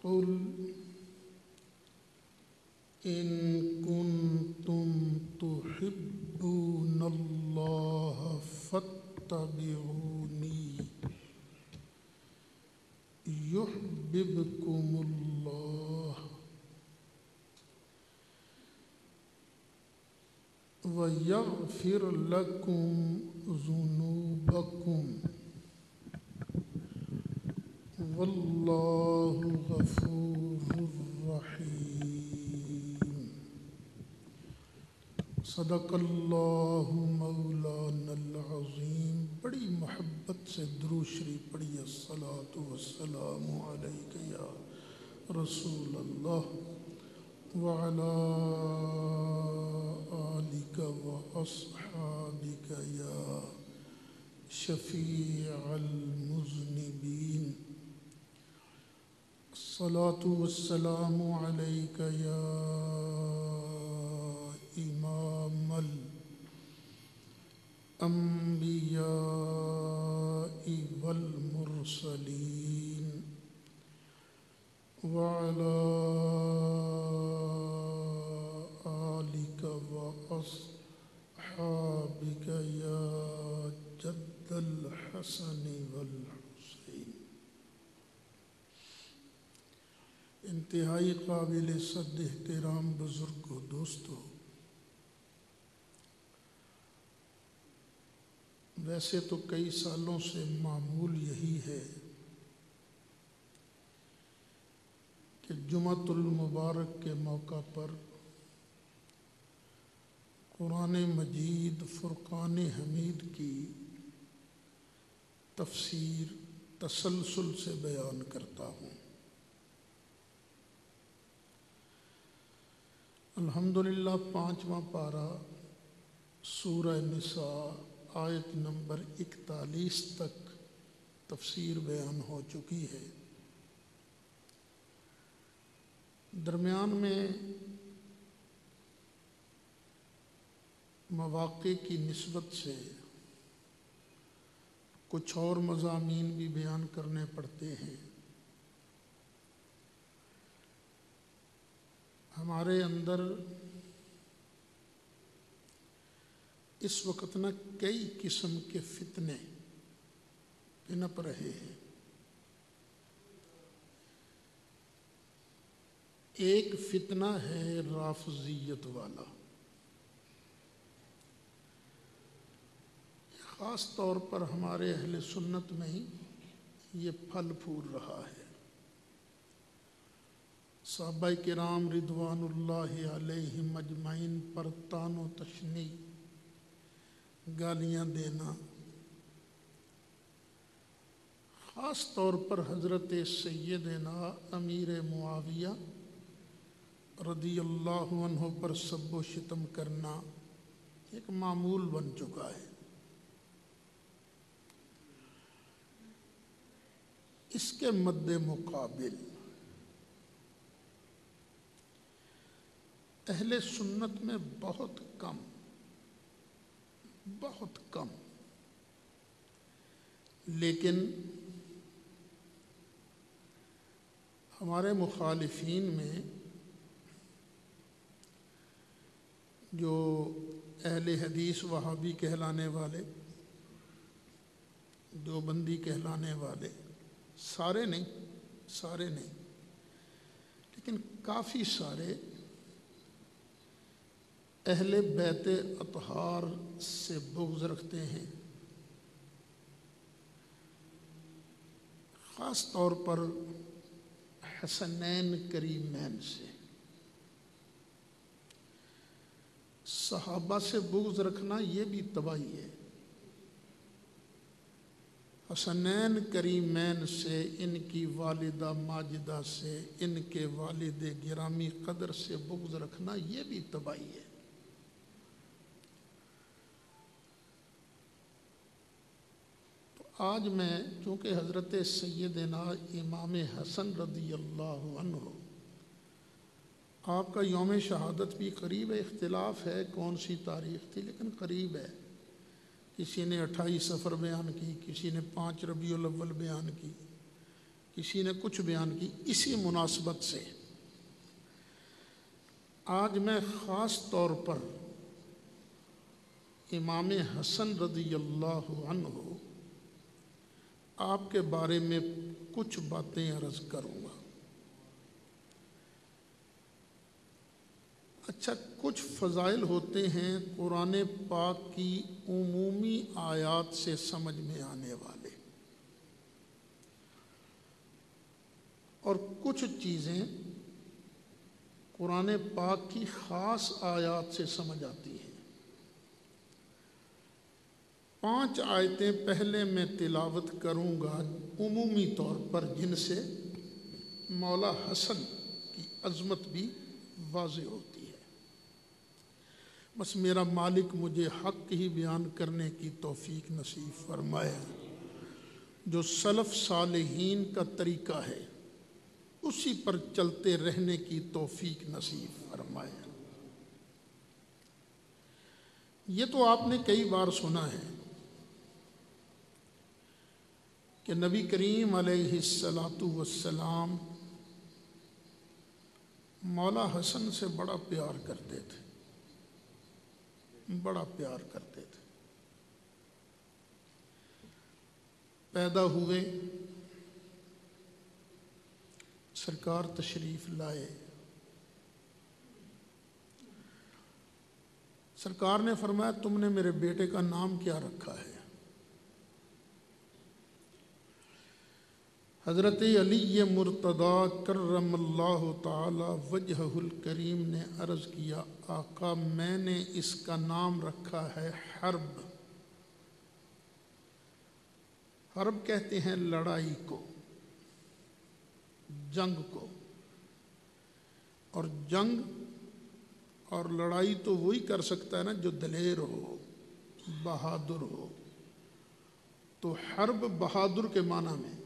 قل إن كنتم تحبون الله فاتبعوني يحببكم الله ويغفر لكم ذنوبكم والله غفور رحيم صدق اللہ مولانا العظیم۔ بڑی محبت سے درود شریف پڑھی، الصلاۃ والسلام علیک یا رسول اللہ وعلی آلک واصحابک یا شفیع المذنبین۔ الصلاۃ والسلام علیک یا امام الانبیاء والمرسلین وعلی آلک واصحابک یا جد الحسن والحسین۔ انتہائی قابل صد احترام بزرگ و دوستو، ویسے تو کئی سالوں سے معمول یہی ہے کہ جمعۃ المبارک کے موقع پر قرآن مجید فرقان حمید کی تفسیر تسلسل سے بیان کرتا ہوں۔ الحمدللہ 5واں پارہ سورہ نساء آیت نمبر 41 تک تفسیر بیان ہو چکی ہے۔ درمیان میں مواقع کی نسبت سے کچھ اور مضامین بھی بیان کرنے پڑتے ہیں۔ ہمارے اندر اس وقت نہ کئی قسم کے فتنے پنپ رہے ہیں۔ ایک فتنہ ہے رافضیت والا، خاص طور پر ہمارے اہل سنت میں ہی یہ پھل پھول رہا ہے۔ صحابہ کرام رضوان اللہ علیہم اجمعین پر طعن و تشنیع، گالیاں دینا، خاص طور پر حضرت سیدنا امیر معاویہ رضی اللہ عنہ پر سب و شتم کرنا ایک معمول بن چکا ہے۔ اس کے مد مقابل اہل سنت میں بہت کم لیکن ہمارے مخالفین میں جو اہل حدیث وہابی کہلانے والے، دیوبندی کہلانے والے، سارے نہیں لیکن کافی سارے اہل بیت اطہار سے بغض رکھتے ہیں، خاص طور پر حسنین کریمین سے۔ صحابہ سے بغض رکھنا یہ بھی تباہی ہے۔ حسنین کریمین سے، ان کی والدہ ماجدہ سے، ان کے والد گرامی قدر سے بغض رکھنا یہ بھی تباہی ہے۔ آج میں چونکہ حضرت سیدنا امام حسن رضی اللہ عنہ آپ کا یوم شہادت بھی قریب ہے، اختلاف ہے کون سی تاریخ تھی لیکن قریب ہے۔ کسی نے 28 صفر بیان کی، کسی نے 5 ربیع الاول بیان کی، کسی نے کچھ بیان کی، اسی مناسبت سے آج میں خاص طور پر امام حسن رضی اللہ عنہ آپ کے بارے میں کچھ باتیں عرض کروں گا۔ اچھا، کچھ فضائل ہوتے ہیں قرآن پاک کی عمومی آیات سے سمجھ میں آنے والے، اور کچھ چیزیں قرآن پاک کی خاص آیات سے سمجھ آتی ہیں۔ 5 آیتیں پہلے میں تلاوت کروں گا عمومی طور پر، جن سے مولا حسن کی عظمت بھی واضح ہوتی ہے۔ بس میرا مالک مجھے حق ہی بیان کرنے کی توفیق نصیب فرمائے، جو سلف صالحین کا طریقہ ہے اسی پر چلتے رہنے کی توفیق نصیب فرمائے۔ یہ تو آپ نے کئی بار سنا ہے کہ نبی کریم علیہ السلام مولا حسن سے بڑا پیار کرتے تھے، بڑا پیار کرتے تھے۔ پیدا ہوئے، سرکار تشریف لائے، سرکار نے فرمایا تم نے میرے بیٹے کا نام کیا رکھا ہے؟ حضرت علی مرتضی کرم اللہ تعالی وجہہ الکریم نے عرض کیا، آقا میں نے اس کا نام رکھا ہے حرب۔ حرب کہتے ہیں لڑائی کو، جنگ کو، اور جنگ اور لڑائی تو وہی کر سکتا ہے نا جو دلیر ہو، بہادر ہو۔ تو حرب بہادر کے معنی میں،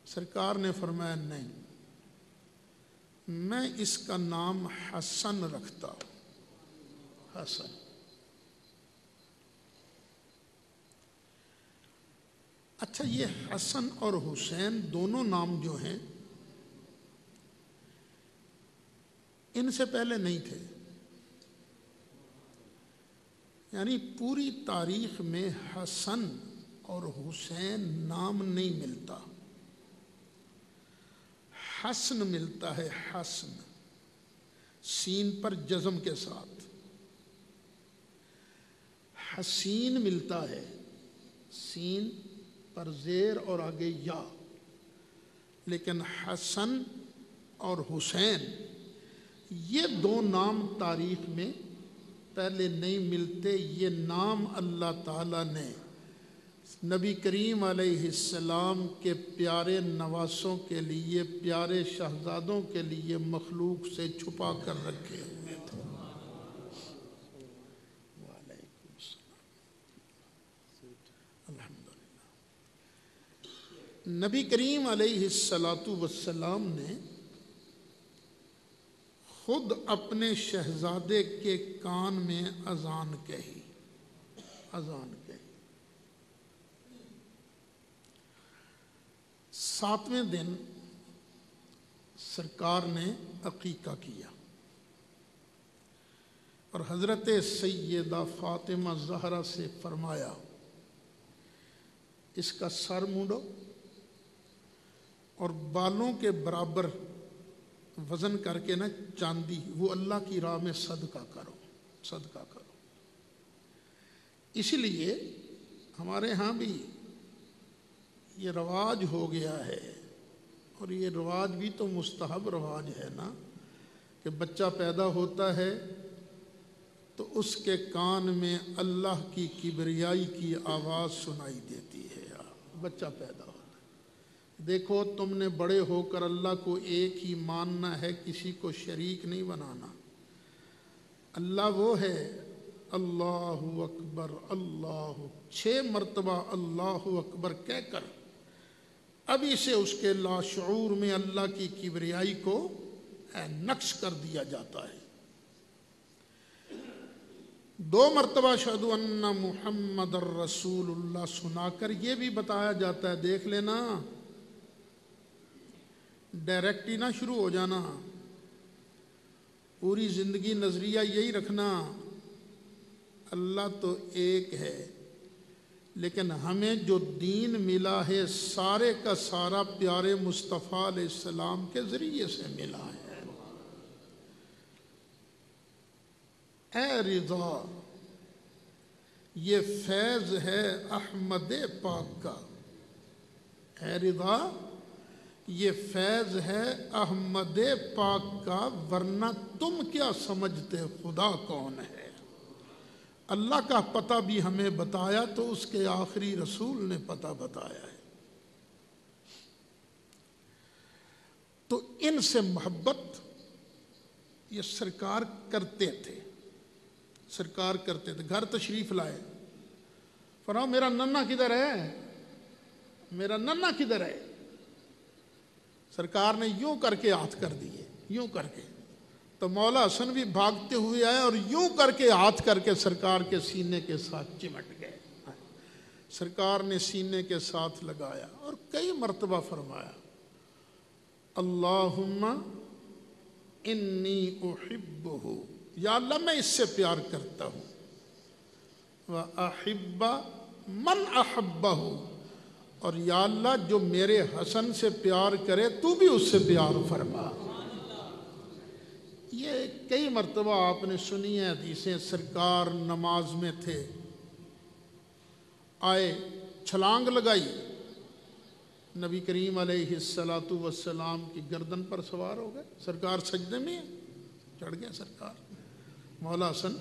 سرکار نے فرمایا نہیں، میں اس کا نام حسن رکھتا ہوں، حسن۔ اچھا، یہ حسن اور حسین دونوں نام جو ہیں ان سے پہلے نہیں تھے، یعنی پوری تاریخ میں حسن اور حسین نام نہیں ملتا، حسن ملتا ہے، حسن سین پر جزم کے ساتھ، حسین ملتا ہے سین پر زیر اور آگے یا، لیکن حسن اور حسین یہ دو نام تاریخ میں پہلے نہیں ملتے۔ یہ نام اللہ تعالیٰ نے نبی کریم علیہ السلام کے پیارے نواسوں کے لیے، پیارے شہزادوں کے لیے مخلوق سے چھپا کر رکھے ہوئے تھے۔ وعلیکم السلام۔ الحمدللہ۔ نبی کریم علیہ السلام نے خود اپنے شہزادے کے کان میں اذان کہی، اذان کہی۔ 7ویں دن سرکار نے عقیقہ کیا اور حضرت سیدہ فاطمہ زہرا سے فرمایا اس کا سر مونڈو اور بالوں کے برابر وزن کر کے نا چاندی، وہ اللہ کی راہ میں صدقہ کرو، صدقہ کرو۔ اسی لیے ہمارے ہاں بھی یہ رواج ہو گیا ہے، اور یہ رواج بھی تو مستحب رواج ہے نا، کہ بچہ پیدا ہوتا ہے تو اس کے کان میں اللہ کی کبریائی کی آواز سنائی دیتی ہے۔ بچہ پیدا ہوتا ہے، دیکھو تم نے بڑے ہو کر اللہ کو ایک ہی ماننا ہے، کسی کو شریک نہیں بنانا۔ اللہ وہ ہے، اللہ اکبر، اللہ 6 مرتبہ اللہ اکبر کہہ کر ابھی سے اس کے لاشعور میں اللہ کی کبریائی کو نقش کر دیا جاتا ہے۔ 2 مرتبہ اشہد ان محمد الرسول اللہ سنا کر یہ بھی بتایا جاتا ہے، دیکھ لینا، ڈائریکٹ ہی نہ شروع ہو جانا، پوری زندگی نظریہ یہی رکھنا، اللہ تو ایک ہے، لیکن ہمیں جو دین ملا ہے سارے کا سارا پیارے مصطفیٰ علیہ السلام کے ذریعے سے ملا ہے۔ اے رضا، یہ فیض ہے احمد پاک کا، اے رضا یہ فیض ہے احمد پاک کا، ورنہ تم کیا سمجھتے خدا کون ہے؟ اللہ کا پتہ بھی ہمیں بتایا تو اس کے آخری رسول نے پتہ بتایا ہے۔ تو ان سے محبت یہ سرکار کرتے تھے، سرکار کرتے تھے۔ گھر تشریف لائے، فرمایا میرا ننا کدھر ہے، میرا ننا کدھر ہے؟ سرکار نے یوں کر کے ہاتھ کر دیے، یوں کر کے، تو مولا حسن بھی بھاگتے ہوئے آئے اور یوں کر کے ہاتھ کر کے سرکار کے سینے کے ساتھ چمٹ گئے۔ سرکار نے سینے کے ساتھ لگایا اور کئی مرتبہ فرمایا اللہم انی احبہ، یا اللہ میں اس سے پیار کرتا ہوں، وَأَحِبَّ مَنْ أَحَبَّهُ، اور یا اللہ جو میرے حسن سے پیار کرے تو بھی اس سے پیار فرما۔ یہ کئی مرتبہ آپ نے سنی ہیں حدیثیں، سرکار نماز میں تھے، آئے چھلانگ لگائی، نبی کریم علیہ السلام کی گردن پر سوار ہو گئے، سرکار سجدے میں چڑھ گئے سرکار۔ مولا حسن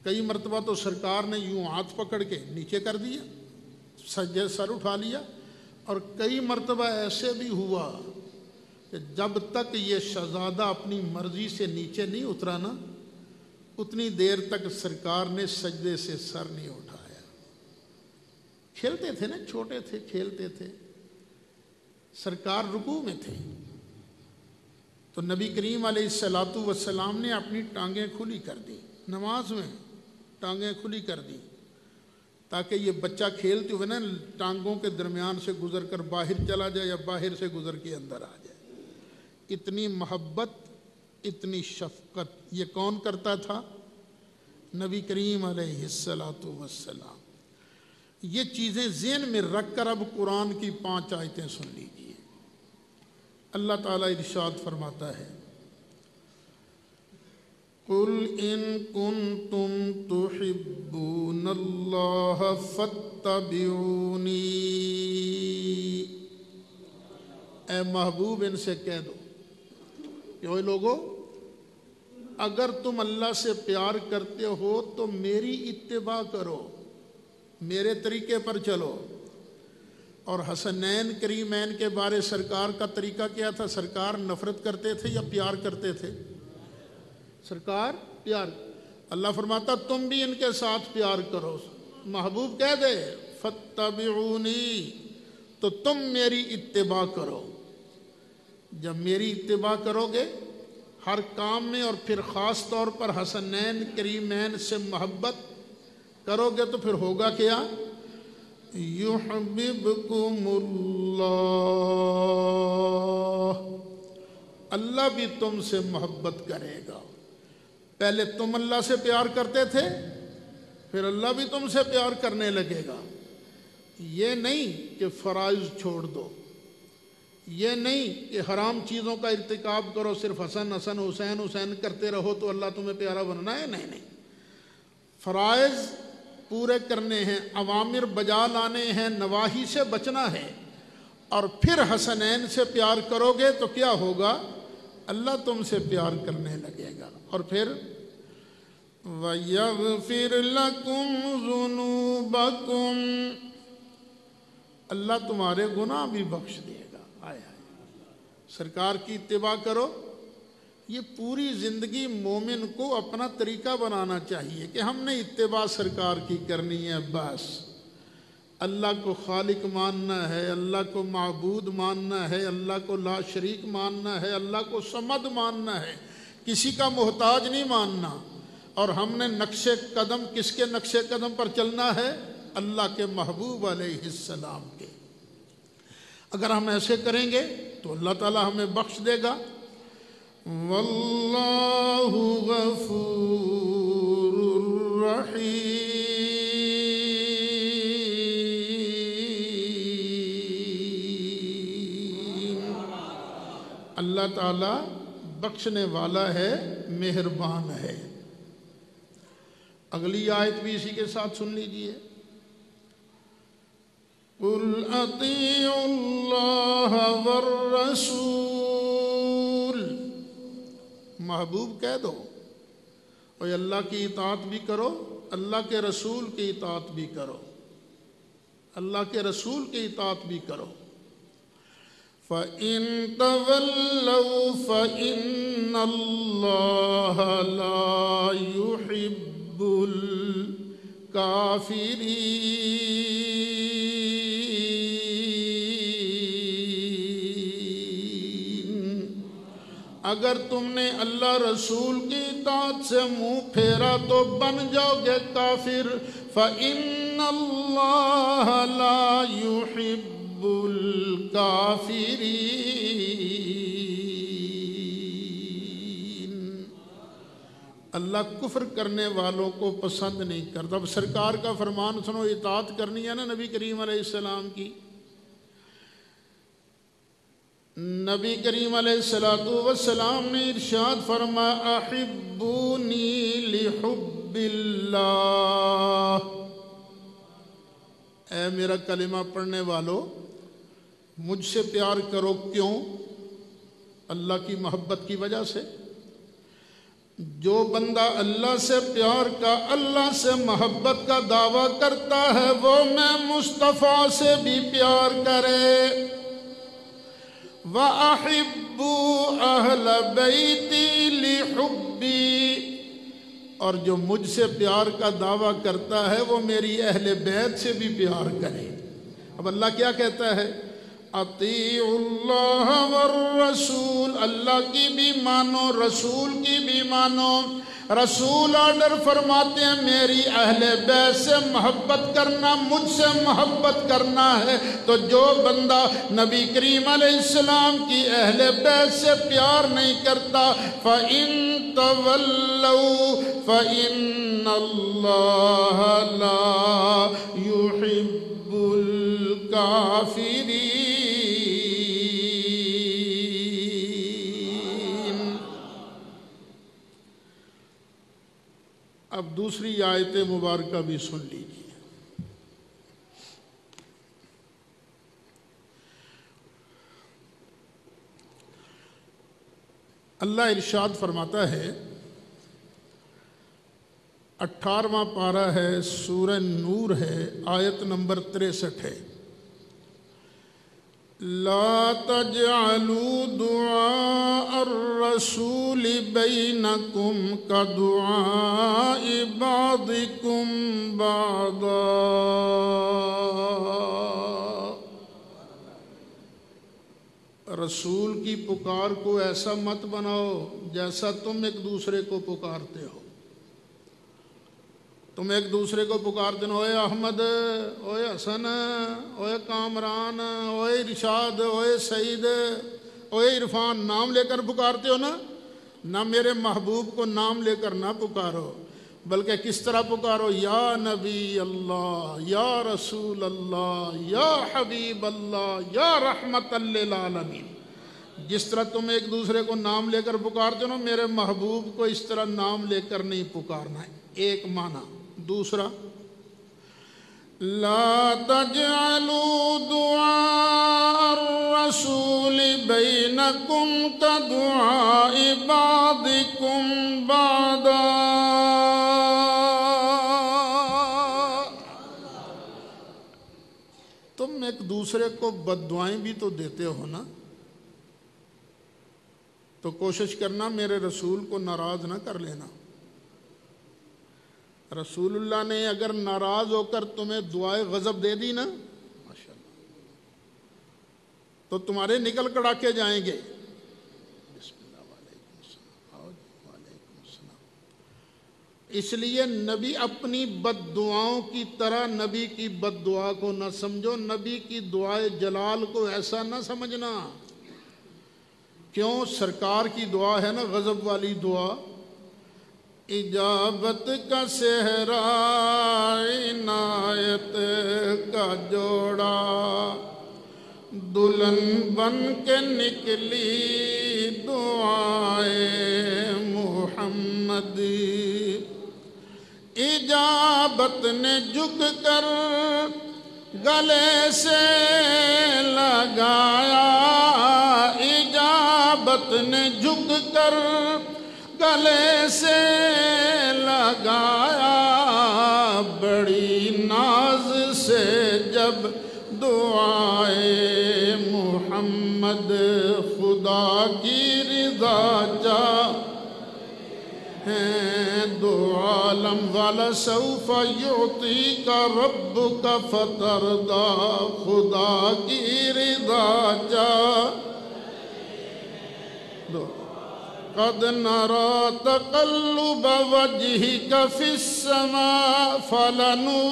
کئی مرتبہ تو سرکار نے یوں ہاتھ پکڑ کے نیچے کر دیا، سجدے سر اٹھا لیا، اور کئی مرتبہ ایسے بھی ہوا کہ جب تک یہ شہزادہ اپنی مرضی سے نیچے نہیں اترا نا، اتنی دیر تک سرکار نے سجدے سے سر نہیں اٹھایا۔ کھیلتے تھے نا، چھوٹے تھے، کھیلتے تھے، سرکار رکوع میں تھے تو نبی کریم علیہ السلام نے اپنی ٹانگیں کھلی کر دی، نماز میں ٹانگیں کھلی کر دی تاکہ یہ بچہ کھیلتے ہوئے نا ٹانگوں کے درمیان سے گزر کر باہر چلا جائے یا باہر سے گزر کے اندر آ جائے۔ اتنی محبت، اتنی شفقت یہ کون کرتا تھا؟ نبی کریم علیہ السلام۔ یہ چیزیں ذہن میں رکھ کر اب قرآن کی 5 آیتیں سن لیجیے۔ اللہ تعالیٰ ارشاد فرماتا ہے قُلْ إِن كُنتُمْ تُحِبُّونَ اللَّهَ فَاتَّبِعُونِي، اے محبوب ان سے کہہ دو کہ اوے لوگو، اگر تم اللہ سے پیار کرتے ہو تو میری اتباع کرو، میرے طریقے پر چلو۔ اور حسنین کریمین کے بارے سرکار کا طریقہ کیا تھا؟ سرکار نفرت کرتے تھے یا پیار کرتے تھے؟ سرکار پیار۔ اللہ فرماتا تم بھی ان کے ساتھ پیار کرو۔ محبوب کہہ دے فَاتَّبِعُونِی، تو تم میری اتباع کرو۔ جب میری اتباع کرو گے ہر کام میں، اور پھر خاص طور پر حسنین کریمین سے محبت کرو گے تو پھر ہوگا کیا؟ یحببکم اللہ، اللہ بھی تم سے محبت کرے گا۔ پہلے تم اللہ سے پیار کرتے تھے، پھر اللہ بھی تم سے پیار کرنے لگے گا۔ یہ نہیں کہ فرائض چھوڑ دو، یہ نہیں کہ حرام چیزوں کا ارتکاب کرو، صرف حسن حسن حسین حسین کرتے رہو تو اللہ تمہیں پیارا بننا ہے، نہیں۔ فرائض پورے کرنے ہیں، اوامر بجا لانے ہیں، نواہی سے بچنا ہے، اور پھر حسنین سے پیار کرو گے تو کیا ہوگا؟ اللہ تم سے پیار کرنے لگے گا، اور پھر وَيَغْفِرْ لَكُمْ ذُنُوبَكُمْ، اللہ تمہارے گناہ بھی بخش دے گا۔ آئے سرکار کی اتباع کرو۔ یہ پوری زندگی مومن کو اپنا طریقہ بنانا چاہیے کہ ہم نے اتباع سرکار کی کرنی ہے، بس اللہ کو خالق ماننا ہے، اللہ کو معبود ماننا ہے، اللہ کو لا شریک ماننا ہے، اللہ کو صمد ماننا ہے، کسی کا محتاج نہیں ماننا، اور ہم نے نقش قدم کس کے نقش قدم پر چلنا ہے؟ اللہ کے محبوب علیہ السلام کے۔ اگر ہم ایسے کریں گے تو اللہ تعالی ہمیں بخش دے گا۔ واللہ غفور رحیم، اللہ تعالی بخشنے والا ہے، مہربان ہے۔ اگلی آیت بھی اسی کے ساتھ سن لیجئے۔ قُلْ أَطِيعُوا اللَّهَ وَالرَّسُولَ، محبوب کہہ دو اور اللہ کی اطاعت بھی کرو، اللہ کے رسول کی اطاعت بھی کرو، اللہ کے رسول کی اطاعت بھی کرو۔ فَإِن تَوَلَّوْا فَإِنَّ اللَّهَ لَا يُحِبُّ الْكَافِرِينَ، اگر تم نے اللہ رسول کی اطاعت سے منہ پھیرا تو بن جاؤ گے کافر۔ فَإِنَّ اللَّهَ لَا يُحِبُّ الْكَافِرِينَ، اللہ کفر کرنے والوں کو پسند نہیں کرتا۔ اب سرکار کا فرمان سنو، اطاعت کرنی ہے نا نبی کریم علیہ السلام کی۔ نبی کریم علیہ السلام نے ارشاد فرمایا احبونی لحب اللہ، اے میرا کلمہ پڑھنے والو مجھ سے پیار کرو۔ کیوں؟ اللہ کی محبت کی وجہ سے۔ جو بندہ اللہ سے پیار کا، اللہ سے محبت کا دعویٰ کرتا ہے وہ میں مصطفیٰ سے بھی پیار کرے۔ وَأَحِبُّوا أَهْلَ بَيْتِي لِحُبِّي، اور جو مجھ سے پیار کا دعویٰ کرتا ہے وہ میری اہل بیت سے بھی پیار کرے۔ اب اللہ کیا کہتا ہے؟ اطیعوا اللہ والرسول، اللہ کی بھی مانو، رسول کی بھی مانو۔ رسول آرڈر فرماتے ہیں میری اہل بیت سے محبت کرنا، مجھ سے محبت کرنا ہے۔ تو جو بندہ نبی کریم علیہ السلام کی اہل بیت سے پیار نہیں کرتا، فَإِن تَوَلَّوْا فَإِنَّ اللَّهَ لَا يُحِبُّ الْكَافِرِينَ۔ اب دوسری آیت مبارکہ بھی سن لیجیے۔ اللہ ارشاد فرماتا ہے، 18واں پارہ ہے، سورہ نور ہے، آیت نمبر 63 ہے۔ لا تجعلوا دعاء الرسول بينكم كدعاء بعضكم بعضا، رسول کی پکار کو ایسا مت بناؤ جیسا تم ایک دوسرے کو پکارتے ہو۔ تم ایک دوسرے کو پکارتے ہو، اوے احمد، اوے حسن، اوے کامران، اوے ارشاد، اوے سعید، اوے عرفان، نام لے کر پکارتے ہو نا۔ نہ میرے محبوب کو نام لے کر نہ پکارو، بلکہ کس طرح پکارو؟ یا نبی اللہ، یا رسول اللہ، یا حبیب اللہ، یا رحمت للعالمین۔ جس طرح تم ایک دوسرے کو نام لے کر پکارتے ہو نا، میرے محبوب کو اس طرح نام لے کر نہیں پکارنا ہے، ایک معنی۔ دوسرا، لا تجعلوا دعاء الرسول بینکم کدعاء بعضکم بعضا، تم ایک دوسرے کو بد دعائیں بھی تو دیتے ہو نا، تو کوشش کرنا میرے رسول کو ناراض نہ کر لینا۔ رسول اللہ نے اگر ناراض ہو کر تمہیں دعائے غضب دے دی نا، ماشاءاللہ، تو تمہارے نکل کڑاکے جائیں گے۔ بسم اللہ، وعلیکم السلام، وعلیکم السلام۔ اس لیے نبی اپنی بد دعاؤں کی طرح نبی کی بد دعا کو نہ سمجھو، نبی کی دعائے جلال کو ایسا نہ سمجھنا۔ کیوں؟ سرکار کی دعا ہے نا غضب والی دعا، اجابت کا صحرا عنایت کا جوڑا، دلہن بن کے نکلی دعائے محمدی، اجابت نے جھک کر گلے سے لگایا، اجابت نے جھک کر گلے سے لگایا، بڑی ناز سے جب دعائے محمد خدا کی رضا چاہے، دو عالم والا سوف یعطیک ربک فترضا، خدا کی رضا چاہے، قد نرى تقلب وجهك في السماء فلنولينك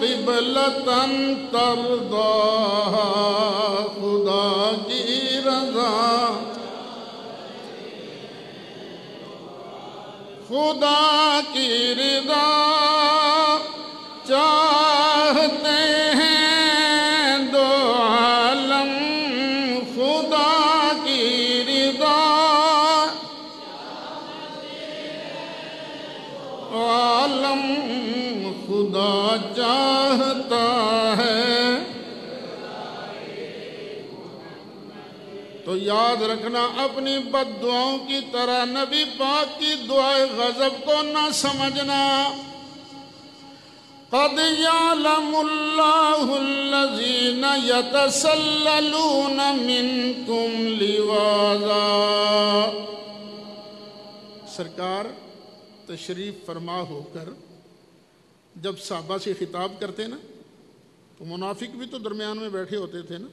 قبلة ترضاها، خدا کی رضا، خدا کی رضا چاہتے ہیں دو عالم، خدا کی رضا عالم خدا چاہتا ہے۔ تو یاد رکھنا اپنی بد دعاؤں کی طرح نبی پاک کی دعائے غضب کو نہ سمجھنا۔ قد يعلم الله الذين يتسللون منكم لواذا، سرکار تشریف فرما ہو کر جب صحابہ سے خطاب کرتے نا تو منافق بھی تو درمیان میں بیٹھے ہوتے تھے نا،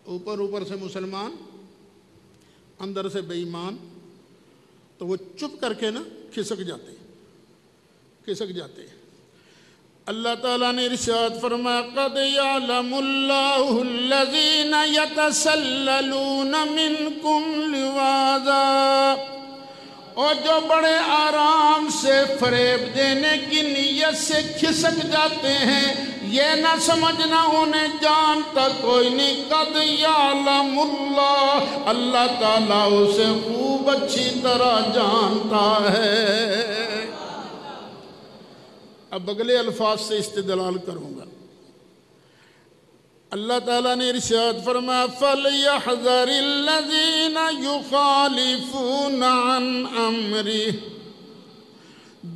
اوپر سے مسلمان اندر سے بے ایمان، تو وہ چپ کر کے نا کھسک جاتے۔ اللہ تعالیٰ نے ارشاد فرمایا قد یعلم اللہ الذین یتسللون منکم لواذا، اور جو بڑے آرام سے فریب دینے کی نیت سے کھسک جاتے ہیں، یہ نہ سمجھنا انہیں جانتا کوئی نہیں۔ قد یعلم اللہ، اللہ تعالیٰ اسے خوب اچھی طرح جانتا ہے۔ اب اگلے الفاظ سے استدلال کروں گا۔ اللہ تعالیٰ نے ارشاد فرمایا فَلْيَحْذَرِ الَّذِينَ يُخَالِفُونَ عَنْ أَمْرِهِ،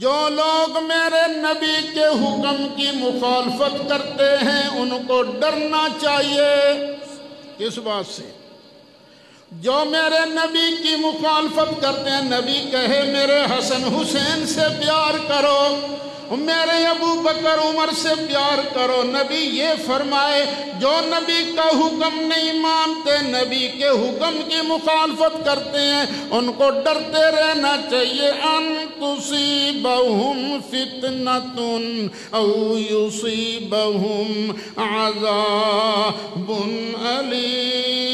جو لوگ میرے نبی کے حکم کی مخالفت کرتے ہیں ان کو ڈرنا چاہیے۔ کس بات سے؟ جو میرے نبی کی مخالفت کرتے ہیں، نبی کہے میرے حسن حسین سے پیار کرو، میرے ابو بکر عمر سے پیار کرو، نبی یہ فرمائے جو نبی کا حکم نہیں مانتے، نبی کے حکم کی مخالفت کرتے ہیں، ان کو ڈرتے رہنا چاہیے۔ ان تصیبہم فتنۃ او یصیبہم عذاب علیم،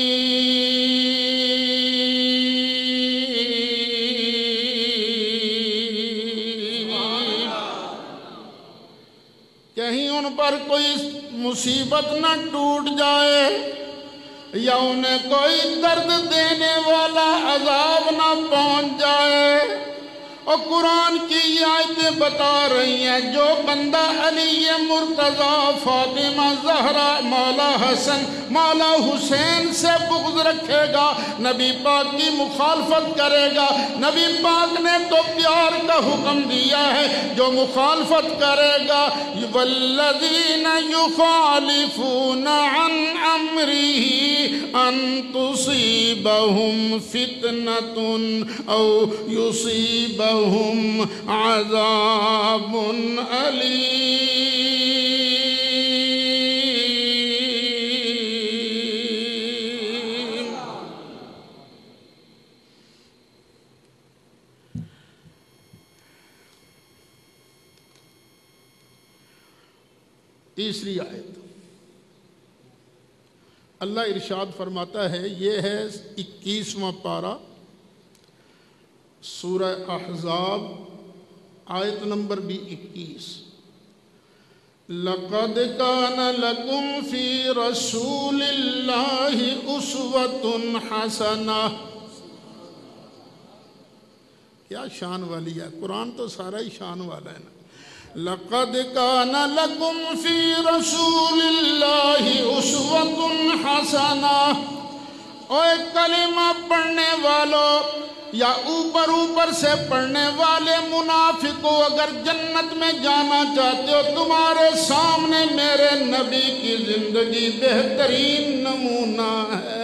کہیں ان پر کوئی مصیبت نہ ٹوٹ جائے یا انہیں کوئی درد دینے والا عذاب نہ پہنچ جائے۔ اور قرآن کی یہ آیتیں بتا رہی ہیں جو بندہ علی مرتضیٰ، فاطمہ زہرا، مولا حسن، مولا حسین سے بغض رکھے گا، نبی پاک کی مخالفت کرے گا، نبی پاک نے تو پیار کا حکم دیا ہے، جو مخالفت کرے گا والذین یخالفون عن امرہ ان تصیبہم فتنۃ او یصیبہم عذاب علیم۔ تیسری آیت اللہ ارشاد فرماتا ہے، یہ ہے 21واں پارہ سورہ احزاب، آیت نمبر بھی 21۔ لَقَدْ كَانَ لَكُمْ فِي رَسُولِ اللَّهِ أُسْوَةٌ حَسَنَةٌ۔ کیا شان والی ہے، قرآن تو سارا ہی شان والا ہے نا۔ لَقَدْ كَانَ لَكُمْ فِي رَسُولِ اللَّهِ أُسْوَةٌ حَسَنَةٌ۔ اور ایک کلمہ پڑھنے والوں یا اوپر سے پڑھنے والے منافقوں، اگر جنت میں جانا چاہتے ہو، تمہارے سامنے میرے نبی کی زندگی بہترین نمونہ ہے۔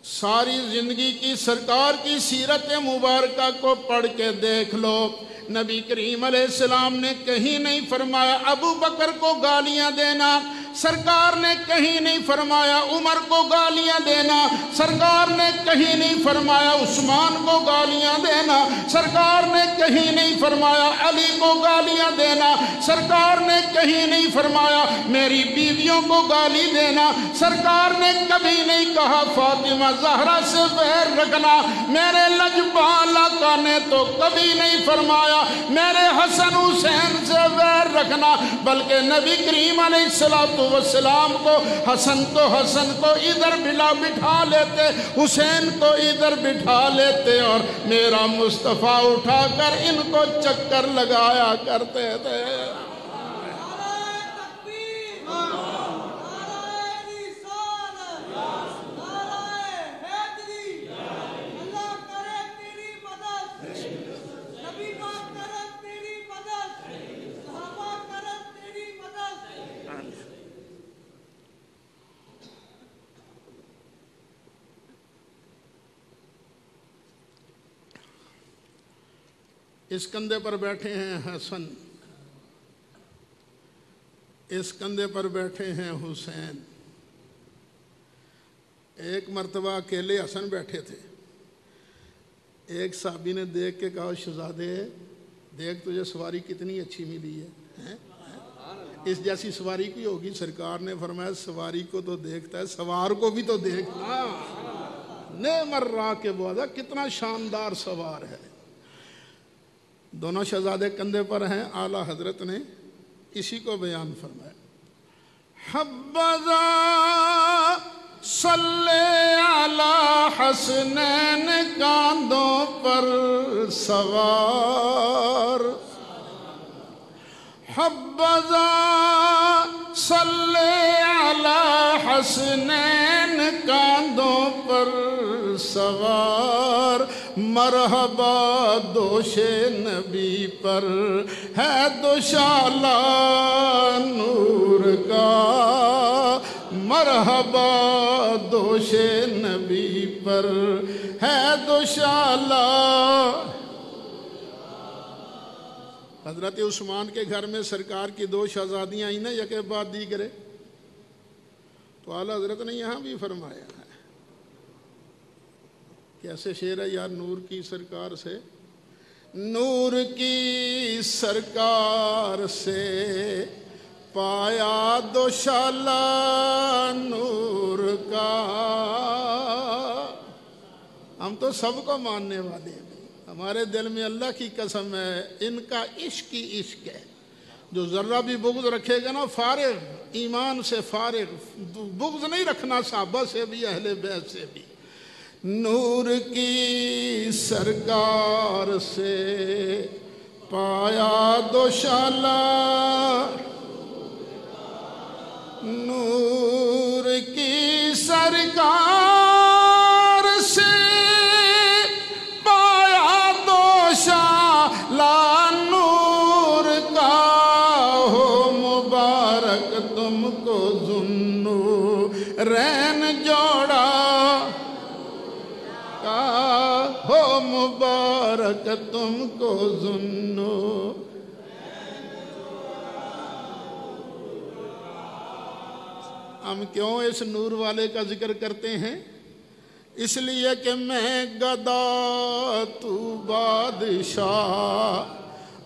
ساری زندگی کی سرکار کی سیرت مبارکہ کو پڑھ کے دیکھ لو، نبی کریم علیہ السلام نے کہیں نہیں فرمایا ابو بکر کو گالیاں دینا، سرکار نے کہیں نہیں فرمایا عمر کو گالیاں دینا، سرکار نے کہیں نہیں فرمایا عثمان کو گالیاں دینا، سرکار نے کہیں نہیں فرمایا علی کو گالیاں دینا، سرکار نے کہیں نہیں فرمایا میری بیویوں کو گالی دینا، سرکار نے کبھی نہیں کہا فاطمہ زہرا سے ویر رکھنا، میرے لجپال آقا نے تو کبھی نہیں فرمایا میرے حسن حسین سے ویر رکھنا، بلکہ نبی کریم علیہ السلام کو حسن کو ادھر بٹھا لیتے، حسین کو ادھر بٹھا لیتے، اور میرا مصطفیٰ اٹھا کر ان کو چکر لگایا کرتے تھے۔ اس کندھے پر بیٹھے ہیں حسن، اس کندھے پر بیٹھے ہیں حسین۔ ایک مرتبہ اکیلے حسن بیٹھے تھے، ایک صحابی نے دیکھ کے کہا شہزادے دیکھ تجھے سواری کتنی اچھی ملی ہے، اس جیسی سواری کی ہوگی؟ سرکار نے فرمایا سواری کو تو دیکھتا ہے، سوار کو بھی تو دیکھنا۔ نعم الراکب ھذا، کتنا شاندار سوار ہے۔ دونوں شہزادے کندھے پر ہیں، اعلیٰ حضرت نے اسی کو بیان فرمایا، حبذا صلی علی حسنین کاندھوں پر سوار، حبذا صلی علی حسنین کاندھوں پر سوار، مرحبا دوش نبی پر ہے دوشالہ نور کا، مرحبا دوش نبی پر ہے دوشالہ۔ حضرت عثمان کے گھر میں سرکار کی دو شہزادیاں آئیں نا یکے بعد دیگرے، تو اعلیٰ حضرت نے یہاں بھی فرمایا ہے، کیسے شعر ہے یار، نور کی سرکار سے، نور کی سرکار سے پایا دوشالہ نور کا۔ ہم تو سب کو ماننے والے ہیں، ہمارے دل میں اللہ کی قسم ہے ان کا عشق ہی عشق ہے۔ جو ذرہ بھی بغض رکھے گا نا فارغ، ایمان سے فارغ، بغض نہیں رکھنا صحابہ سے بھی اہل بیت سے بھی۔ نور کی سرکار سے پایا دوشالہ، نور کی سرکار سے پایا دوشالہ نور کا، ہو مبارک تم کو ذوالنورین جوڑا، ہو مبارک تم کو ذوالنورین۔ ہم کیوں اس نور والے کا ذکر کرتے ہیں؟ اس لیے کہ میں گدا تو بادشاہ،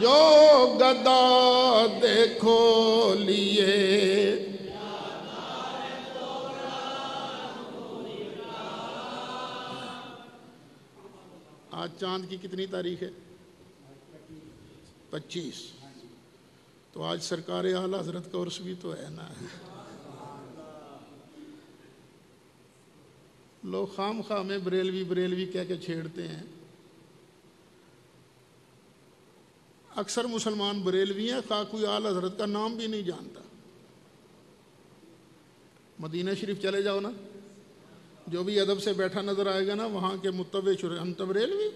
جو گدا دیکھو لیے آج چاند کی کتنی تاریخ ہے؟ 25۔ تو آج سرکار اعلیٰ حضرت کا عرس بھی تو ہے نا۔ لوگ خام خواہ میں بریلوی بریلوی کہہ کے چھیڑتے ہیں۔ اکثر مسلمان بریلوی ہیں، خواہ کوئی اعلیٰ حضرت کا نام بھی نہیں جانتا۔ مدینہ شریف چلے جاؤ نا، جو بھی ادب سے بیٹھا نظر آئے گا نا وہاں کے متبع ہم تو بریلوی،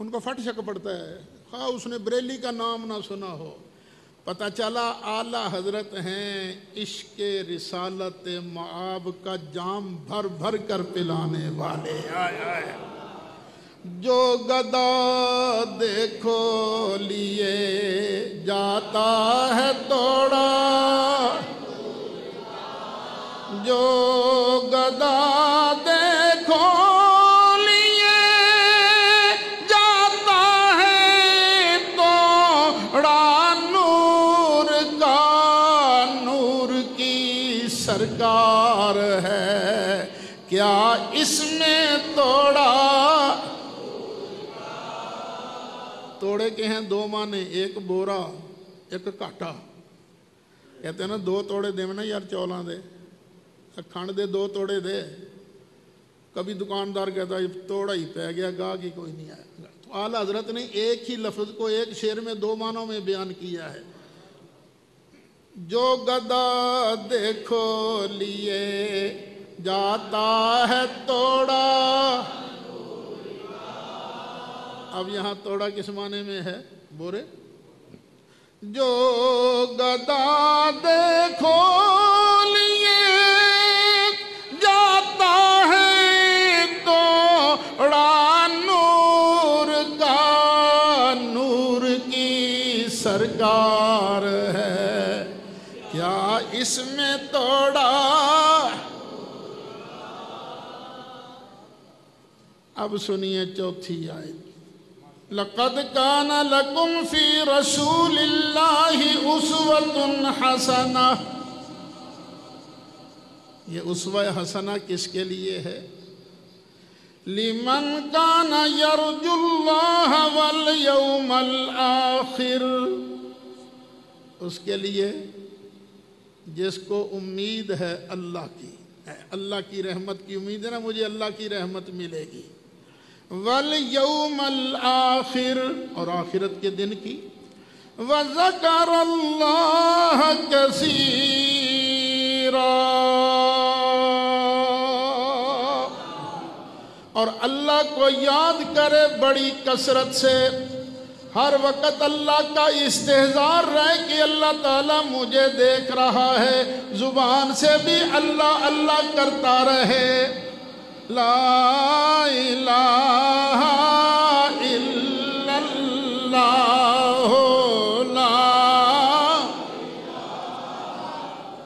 ان کو فٹ شک پڑتا ہے، خواہ اس نے بریلی کا نام نہ سنا ہو۔ پتہ چلا اعلیٰ حضرت ہیں عشق رسالت معاب کا جام بھر بھر کر پلانے والے۔ آئے آئے جو گدا دیکھو لیے جاتا ہے توڑا، جو گدا دیکھو لیے جاتا ہے توڑا، نور کا نور کی سرکار ہے، کیا اس میں توڑا؟ توڑے کے ہیں دو معنی، ایک بورا ایک کاٹا۔ کہتے ہیں نا 2 توڑے دے نا یار چولاں دے، کھنڈ دے 2 توڑے دے۔ کبھی دکاندار کہتا ہے توڑا ہی پہ گیا، گاہ کی کوئی نہیں آیا۔ تو اعلیٰ حضرت نے ایک ہی لفظ کو ایک شعر میں 2 معنوں میں بیان کیا ہے۔ جو گدا دیکھو لیے جاتا ہے توڑا، اب یہاں توڑا کس معنی میں ہے؟ بورے۔ جو گدا دیکھو لیے جاتا ہے توڑا، نور کا نور کی سرکار ہے، کیا اس میں توڑا؟ اب سنیے چوتھی آیت۔ لَقَدْ كَانَ لَكُمْ فِي رَسُولِ اللَّهِ أُسْوَةٌ حَسَنَةٌ۔ یہ اسوہ حسنہ کس کے لیے ہے؟ لِمَنْ كَانَ يَرْجُو اللَّهَ وَالْيَوْمَ الْآخِرِ، اس کے لیے جس کو امید ہے اللہ کی، اللہ کی رحمت کی امید ہے نا، مجھے اللہ کی رحمت ملے گی۔ وَالْيَوْمَ الْآخِرِ، اور آخرت کے دن کی۔ وَذَكَرَ اللَّهَ كَثِيرًا، اور اللہ کو یاد کرے بڑی کثرت سے۔ ہر وقت اللہ کا استحضار رہے کہ اللہ تعالیٰ مجھے دیکھ رہا ہے، زبان سے بھی اللہ اللہ کرتا رہے۔ لا الہ الا اللہ، لا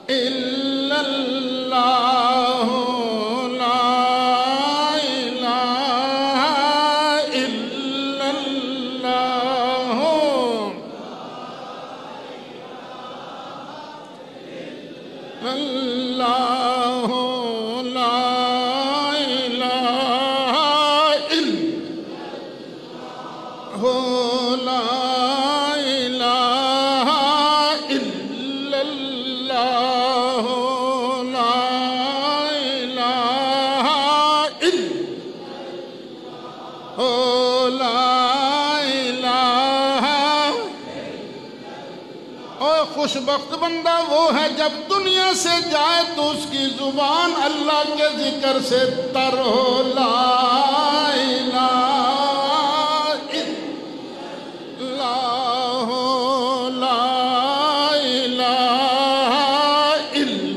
الا اللہ، لا الہ الا اللہ، اللہ خوش بخت بندہ وہ ہے جب دنیا سے جائے تو اس کی زبان اللہ کے ذکر سے تر ہو۔ لا الہ الا اللہ، لا الہ الا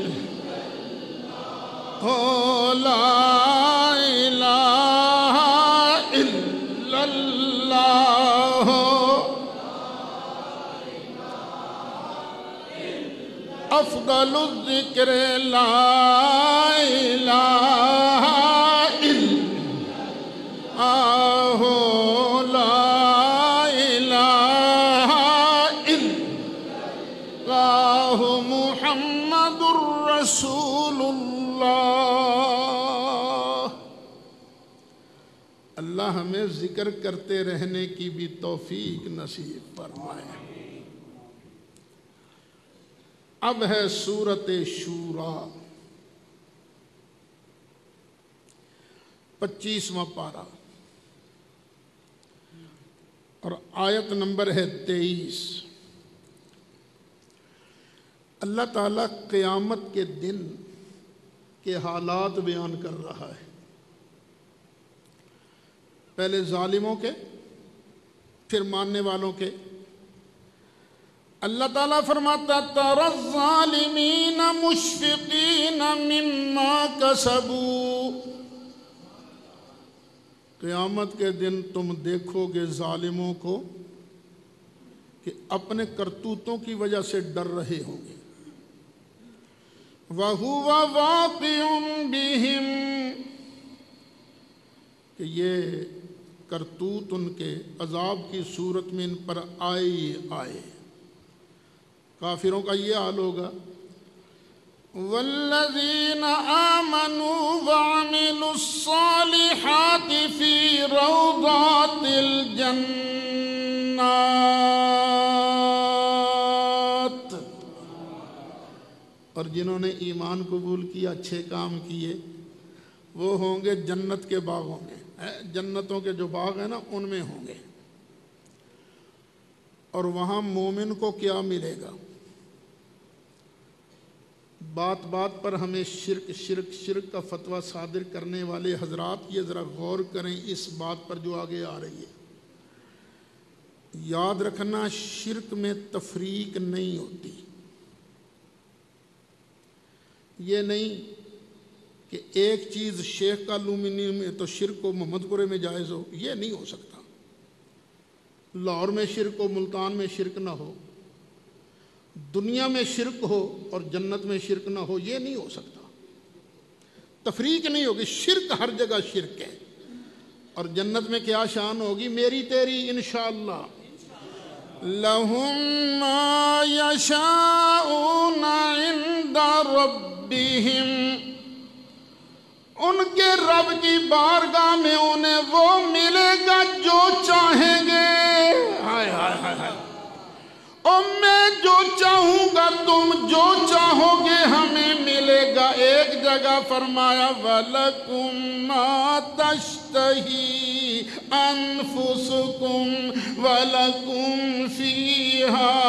اللہ، لا الہ الا اللہ، افضل الذکر لا الہ الا اللہ، لا الہ تعالی ہمیں ذکر کرتے رہنے کی بھی توفیق نصیب فرمائے۔ اب ہے سورۃ شورا، 25واں پارہ اور آیت نمبر ہے 23۔ اللہ تعالیٰ قیامت کے دن کے حالات بیان کر رہا ہے، پہلے ظالموں کے پھر ماننے والوں کے۔ اللہ تعالیٰ فرماتا تَرَى الظَّالِمِينَ مُشْفِقِينَ مِمَّا كَسَبُوا، قیامت کے دن تم دیکھو گے ظالموں کو کہ اپنے کرتوتوں کی وجہ سے ڈر رہے ہوں گے۔ وَهُوَ وَاقِعٌ بِهِمْ، کہ یہ کرتوت ان کے عذاب کی صورت میں ان پر آئے۔ کافروں کا یہ حال ہوگا۔ وَالَّذِينَ آمَنُوا وَعَمِلُوا الصَّالِحَاتِ فِي رَوْضَاتِ الْجَنَّاتِ، اور جنہوں نے ایمان قبول کیا، اچھے کام کیے، وہ ہوں گے جنت کے باغوں میں۔ جنتوں کے جو باغ ہیں نا ان میں ہوں گے۔ اور وہاں مومن کو کیا ملے گا؟ بات بات پر ہمیں شرک کا فتویٰ صادر کرنے والے حضرات یہ ذرا غور کریں اس بات پر جو آگے آ رہی ہے۔ یاد رکھنا، شرک میں تفریق نہیں ہوتی۔ یہ نہیں کہ ایک چیز شیخ کا الومنیم میں تو شرک کو محمد پورے میں جائز ہو، یہ نہیں ہو سکتا۔ لاہور میں شرک ہو، ملتان میں شرک نہ ہو، دنیا میں شرک ہو اور جنت میں شرک نہ ہو، یہ نہیں ہو سکتا۔ تفریق نہیں ہوگی، شرک ہر جگہ شرک ہے۔ اور جنت میں کیا شان ہوگی میری تیری انشاءاللہ۔ لَهُم مَّا يَشَاءُونَ عِندَ رَبِّهِمْ، ان کے رب کی بارگاہ میں انہیں وہ ملے گا جو چاہیں گے۔ ہائے ہائے ہائے ہائے، اور میں جو چاہوں گا تم جو چاہو گے ہمیں ملے گا۔ ایک جگہ فرمایا وَلَكُمْ مَا تَشْتَهِي أَنفُسُكُمْ وَلَكُمْ فِيهَا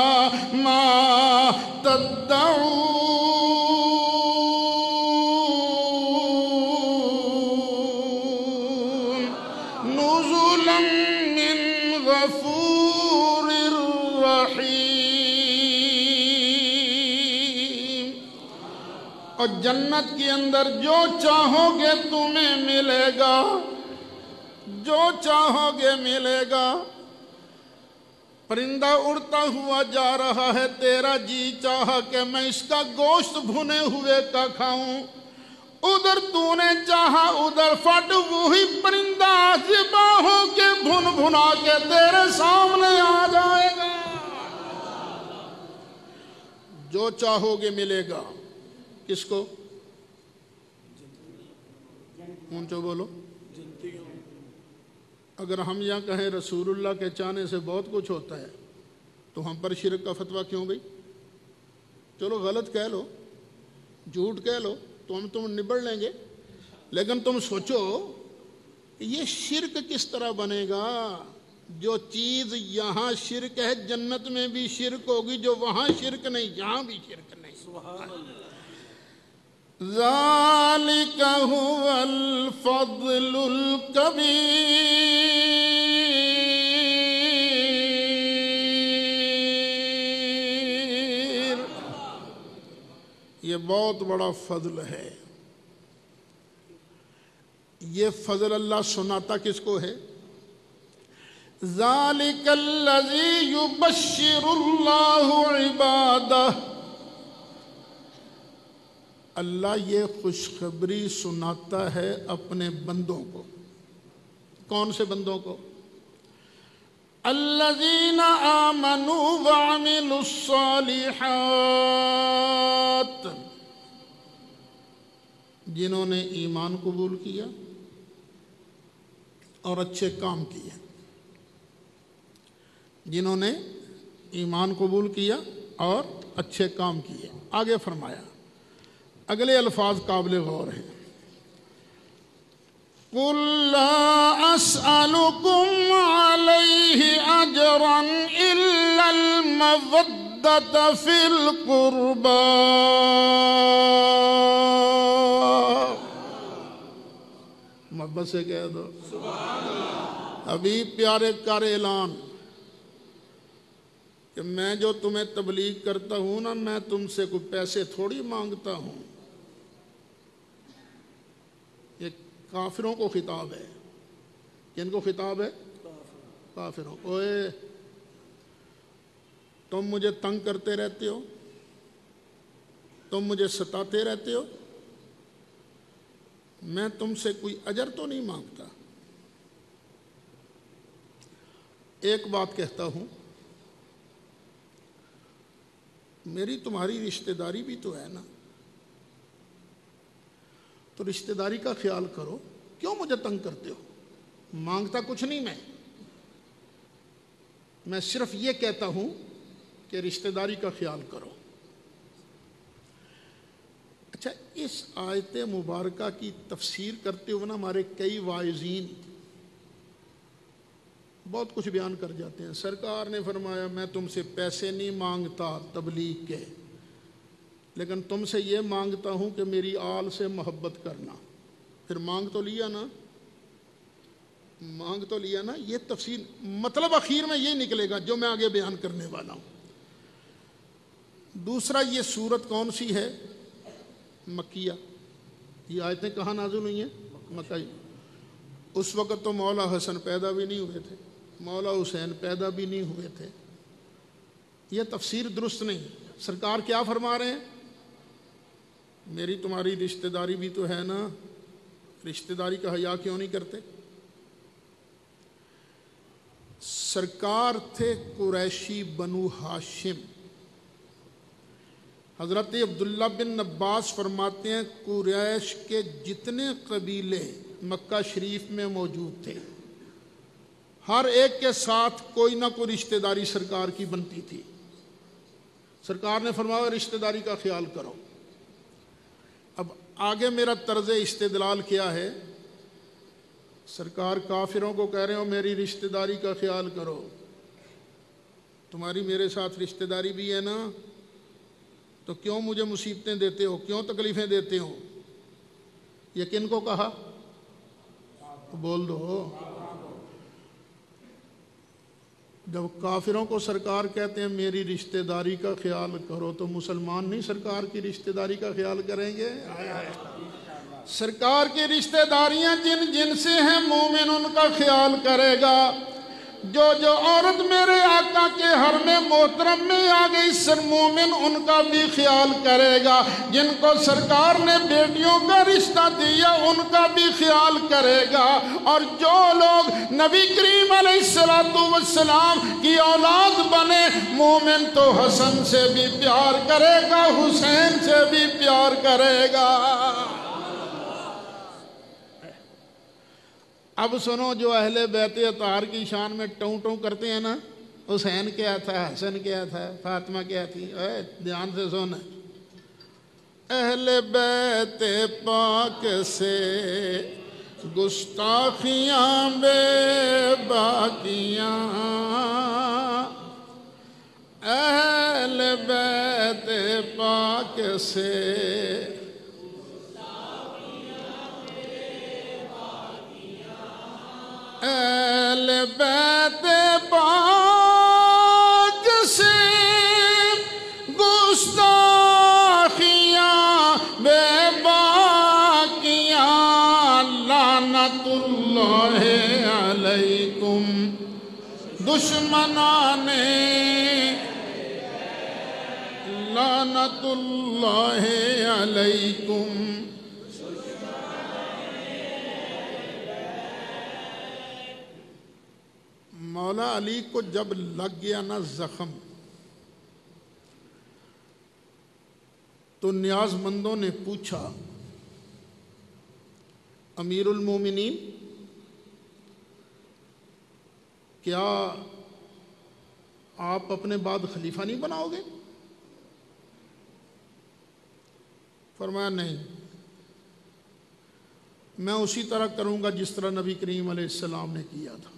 مَا تَدَّعُونَ، نُزُلًا مِّن غَفُورٍ رحیم۔ اور جنت کے اندر جو چاہو گے تمہیں ملے گا، جو چاہو گے ملے گا۔ پرندہ اڑتا ہوا جا رہا ہے، تیرا جی چاہا کہ میں اس کا گوشت بھنے ہوئے کا کھاؤں، ادھر تو نے چاہا ادھر فٹ وہی پرندہ ذبح ہو کے بھن بھنا کے تیرے سامنے آ جائے گا۔ جو چاہو گے ملے گا۔ کس کو؟ اونچو بولو۔ اگر ہم یہاں کہیں رسول اللہ کے چاہنے سے بہت کچھ ہوتا ہے تو ہم پر شرک کا فتویٰ کیوں بھئی؟ چلو غلط کہہ لو، جھوٹ کہہ لو تو ہم تم نبڑ لیں گے، لیکن تم سوچو یہ شرک کس طرح بنے گا؟ جو چیز یہاں شرک ہے جنت میں بھی شرک ہوگی، جو وہاں شرک نہیں یہاں بھی شرک نہیں۔ سبحان اللہ۔ ذَلِكَ هُوَ الْفَضْلُ الْكَبِيرُ، یہ بہت بڑا فضل ہے۔ یہ فضل اللہ سناتا کس کو ہے؟ ذَلِكَ الَّذِي يُبَشِّرُ اللَّهُ عِبَادَهُ، اللہ یہ خوشخبری سناتا ہے اپنے بندوں کو۔ کون سے بندوں کو؟ الذین آمنوا وعملوا الصالحات، جنہوں نے ایمان قبول کیا اور اچھے کام کیے، جنہوں نے ایمان قبول کیا اور اچھے کام کیے۔ آگے فرمایا، اگلے الفاظ قابل غور ہیں، قُلْ لَا أَسْأَلُكُمْ عَلَيْهِ أَجْرًا إِلَّا الْمَوَدَّةَ فِي الْقُرْبَى۔ محبت سے کہہ دو حبیب پیارے کر اعلان کہ میں جو تمہیں تبلیغ کرتا ہوں نا، میں تم سے کوئی پیسے تھوڑی مانگتا ہوں۔ یہ کافروں کو خطاب ہے۔ کن کو خطاب ہے؟ کافروں کو۔ اوے تم مجھے تنگ کرتے رہتے ہو، تم مجھے ستاتے رہتے ہو، میں تم سے کوئی اجر تو نہیں مانگتا۔ ایک بات کہتا ہوں، میری تمہاری رشتہ داری بھی تو ہے نا، تو رشتہ داری کا خیال کرو، کیوں مجھے تنگ کرتے ہو؟ مانگتا کچھ نہیں میں صرف یہ کہتا ہوں کہ رشتہ داری کا خیال کرو۔ اچھا، اس آیت مبارکہ کی تفسیر کرتے ہوئے نا ہمارے کئی واعظین بہت کچھ بیان کر جاتے ہیں۔ سرکار نے فرمایا میں تم سے پیسے نہیں مانگتا تبلیغ کے، لیکن تم سے یہ مانگتا ہوں کہ میری آل سے محبت کرنا۔ پھر مانگ تو لیا نا، مانگ تو لیا نا۔ یہ تفصیل مطلب اخیر میں یہ نکلے گا جو میں آگے بیان کرنے والا ہوں۔ دوسرا، یہ سورت کون سی ہے؟ مکیہ۔ یہ آیتیں کہاں نازل ہوئی ہیں؟ مکہ۔ اس وقت تو مولا حسن پیدا بھی نہیں ہوئے تھے، مولا حسین پیدا بھی نہیں ہوئے تھے۔ یہ تفسیر درست نہیں۔ سرکار کیا فرما رہے ہیں؟ میری تمہاری رشتہ داری بھی تو ہے نا، رشتہ داری کا حیا کیوں نہیں کرتے؟ سرکار تھے قریشی بنو ہاشم۔ حضرت عبداللہ بن عباس فرماتے ہیں قریش کے جتنے قبیلے مکہ شریف میں موجود تھے، ہر ایک کے ساتھ کوئی نہ کوئی رشتہ داری سرکار کی بنتی تھی۔ سرکار نے فرمایا رشتہ داری کا خیال کرو۔ اب آگے میرا طرز استدلال کیا ہے؟ سرکار کافروں کو کہہ رہے ہو میری رشتہ داری کا خیال کرو، تمہاری میرے ساتھ رشتہ داری بھی ہے نا، تو کیوں مجھے مصیبتیں دیتے ہو، کیوں تکلیفیں دیتے ہو؟ یہ کن کو کہا؟ بول دو۔ جب کافروں کو سرکار کہتے ہیں میری رشتہ داری کا خیال کرو، تو مسلمان نہیں سرکار کی رشتہ داری کا خیال کریں گے؟ سرکار کی رشتہ داریاں جن جن سے ہیں مومن ان کا خیال کرے گا۔ جو عورت میرے آقا کے حرم محترم میں آ گئی سر مومن ان کا بھی خیال کرے گا۔ جن کو سرکار نے بیٹیوں کا رشتہ دیا ان کا بھی خیال کرے گا۔ اور جو لوگ نبی کریم علیہ السلام کی اولاد بنے، مومن تو حسن سے بھی پیار کرے گا، حسین سے بھی پیار کرے گا۔ اب سنو، جو اہل بیت اطہار کی شان میں ٹوں ٹوں کرتے ہیں نا، حسین کیا تھا، حسن کیا تھا، فاطمہ کیا تھی، دھیان سے سن۔ اہل بیت پاک سے گستاخیاں بے باکیاں، اہل بیت پاک سے اہل بیت پاک سے گستاخیاں بے باکیاں، لعنت اللہ علیکم دشمنان، لعنت اللہ علیکم۔ مولا علی کو جب لگ گیا نا زخم، تو نیاز مندوں نے پوچھا امیر المومنین کیا آپ اپنے بعد خلیفہ نہیں بناؤ گے؟ فرمایا نہیں، میں اسی طرح کروں گا جس طرح نبی کریم علیہ السلام نے کیا تھا۔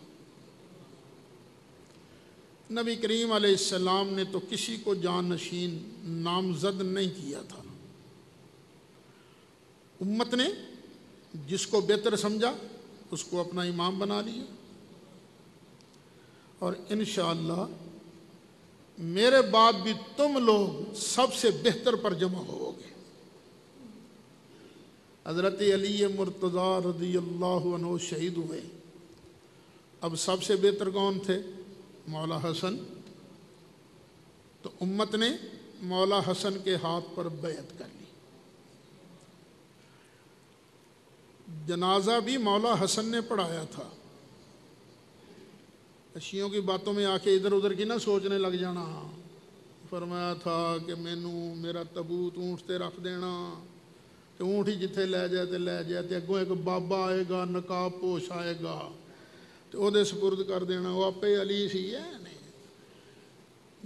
نبی کریم علیہ السلام نے تو کسی کو جانشین نامزد نہیں کیا تھا، امت نے جس کو بہتر سمجھا اس کو اپنا امام بنا لیا، اور انشاءاللہ میرے بعد بھی تم لوگ سب سے بہتر پر جمع ہو گے۔ حضرت علی مرتضیٰ رضی اللہ عنہ شہید ہوئے، اب سب سے بہتر کون تھے؟ مولا حسن۔ تو امت نے مولا حسن کے ہاتھ پر بیعت کر لی، جنازہ بھی مولا حسن نے پڑھایا تھا۔ شیعوں کی باتوں میں آ کے ادھر ادھر کی نہ سوچنے لگ جانا، فرمایا تھا کہ مینوں میرا تابوت اونٹ تے رکھ دینا، کہ اونٹ ہی جتھے لے جائے تے اگوں ایک بابا آئے گا نقاب پوش آئے گا تو او دے سپرد کر دینا، وہ آپے علی سی ہے نہیں۔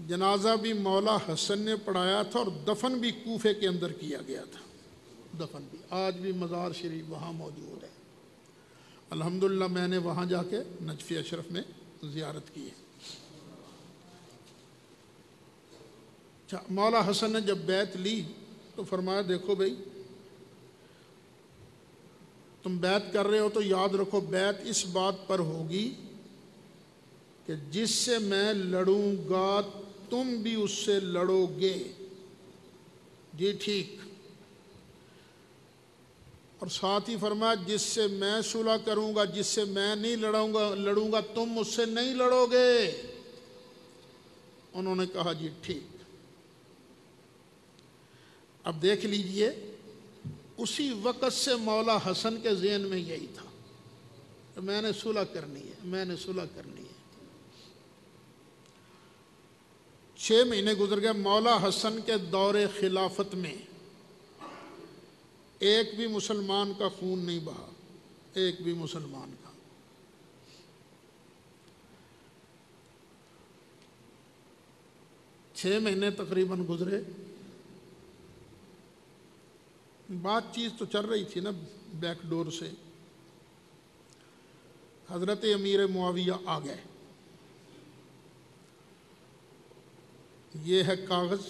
جنازہ بھی مولا حسن نے پڑھایا تھا، اور دفن بھی کوفے کے اندر کیا گیا تھا، دفن بھی آج بھی مزار شریف وہاں موجود ہے۔ الحمدللہ میں نے وہاں جا کے نجف اشرف میں زیارت کی ہے۔ مولا حسن نے جب بیعت لی تو فرمایا دیکھو بھائی، تم بیعت کر رہے ہو تو یاد رکھو بیعت اس بات پر ہوگی کہ جس سے میں لڑوں گا تم بھی اس سے لڑو گے۔ جی ٹھیک۔ اور ساتھ ہی فرمایا جس سے میں صلح کروں گا، جس سے میں نہیں لڑوں گا تم مجھ سے نہیں لڑو گے۔ انہوں نے کہا جی ٹھیک۔ اب دیکھ لیجئے، اسی وقت سے مولا حسن کے ذہن میں یہی تھا کہ میں نے صلح کرنی ہے، میں نے صلح کرنی ہے۔ 6 مہینے گزر گئے، مولا حسن کے دور خلافت میں ایک بھی مسلمان کا خون نہیں بہا، ایک بھی مسلمان کا۔ چھ مہینے تقریباً گزرے، بات چیز تو چل رہی تھی نا بیک ڈور سے۔ حضرت امیر معاویہ آ گئے، یہ ہے کاغذ،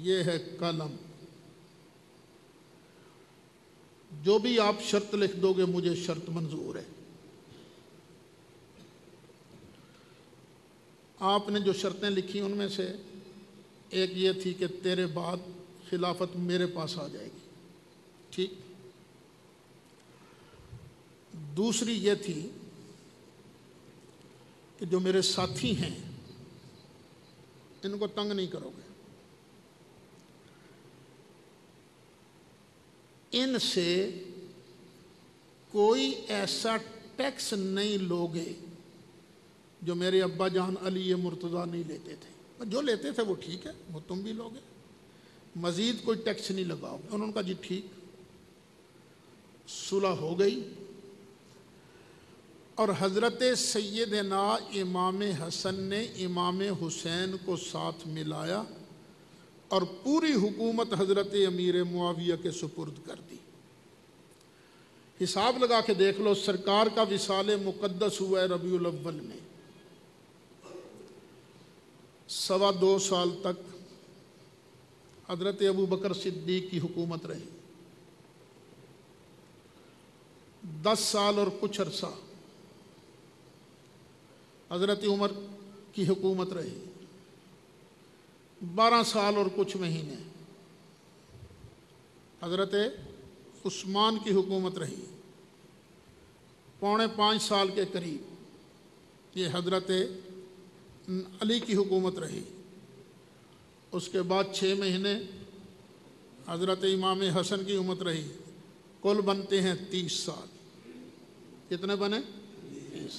یہ ہے قلم، جو بھی آپ شرط لکھ دو گے مجھے شرط منظور ہے۔ آپ نے جو شرطیں لکھی ان میں سے ایک یہ تھی کہ تیرے بعد خلافت میرے پاس آ جائے گی، ٹھیک۔ دوسری یہ تھی کہ جو میرے ساتھی ہیں ان کو تنگ نہیں کرو گے، ان سے کوئی ایسا ٹیکس نہیں لوگے جو میرے ابا جان علی مرتضیٰ نہیں لیتے تھے، جو لیتے تھے وہ ٹھیک ہے، وہ تم بھی لوگے، مزید کوئی ٹیکس نہیں لگاؤ گے۔ انہوں نے کہا جی ٹھیک۔ صلح ہو گئی، اور حضرت سیدنا امام حسن نے امام حسین کو ساتھ ملایا اور پوری حکومت حضرت امیر معاویہ کے سپرد کر دی۔ حساب لگا کے دیکھ لو، سرکار کا وصال مقدس ہوا ہے ربیع الاول میں، 2.25 سال تک حضرت ابو بکر صدیق کی حکومت رہی، 10 سال اور کچھ عرصہ حضرت عمر کی حکومت رہی، 12 سال اور کچھ مہینے حضرت عثمان کی حکومت رہی، 4.25 سال کے قریب یہ حضرت علی کی حکومت رہی، اس کے بعد 6 مہینے حضرت امام حسن کی حکومت رہی، کل بنتے ہیں 30 سال۔ کتنے بنے؟ 30۔